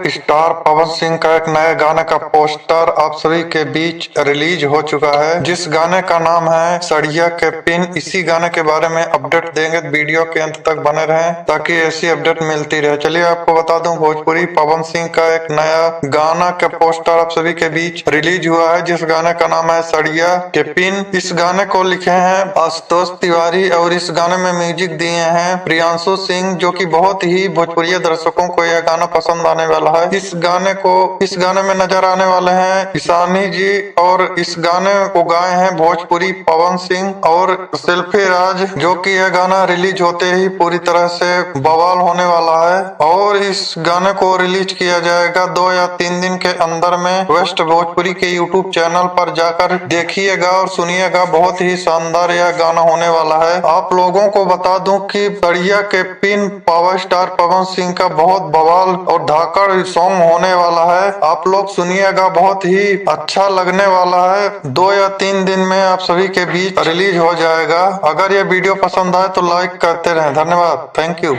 Star Pawan Singh का एक नए गाने का पोस्टर आप सभी के बीच रिलीज हो चुका है, जिस गाने का नाम है सड़िया के पिन। इसी गाने के बारे में अपडेट देंगे, वीडियो के अंत तक बने रहें ताकि ऐसी अपडेट मिलती रहे। चलिए आपको बता दूं, भोजपुरी पवन सिंह का एक नया गाना का पोस्टर आप सभी के बीच रिलीज हुआ है, जिस गाने का नाम है सड़िया के पिन। इस गाने को लिखे हैं आशुतोष तिवारी और इस गाने में म्यूजिक दिए हैं प्रियांशु सिंह, जो कि बहुत ही भोजपुरी दर्शकों को यह गाना पसंद आने वाला है। इस गाने में नजर आने वाले हैं ईशानी जी और इस गाने को गाए हैं भोजपुरी पवन सिंह और सेल्फी राज, जो कि यह गाना रिलीज होते ही पूरी तरह से बवाल होने वाला है। और इस गाने को रिलीज किया जाएगा 2 या 3 दिन के अंदर में वेस्ट भोजपुरी के यूट्यूब चैनल पर जाकर देखिएगा और सुनिएगा। बहुत ही शानदार यह गाना होने वाला है। आप लोगों को बता दूं कि सड़िया के pin power star Pawan Singh का बहुत बवाल और धाकड़ सॉन्ग होने वाला है। आप लोग सुनिएगा, बहुत ही अच्छा लगने वाला है। 2 या 3 दिन में आप सभी के बीच रिलीज हो जाएगा। अगर ये वीडियो पसंद आए तो लाइक करते रहें। धन्यवाद, थैंक यू।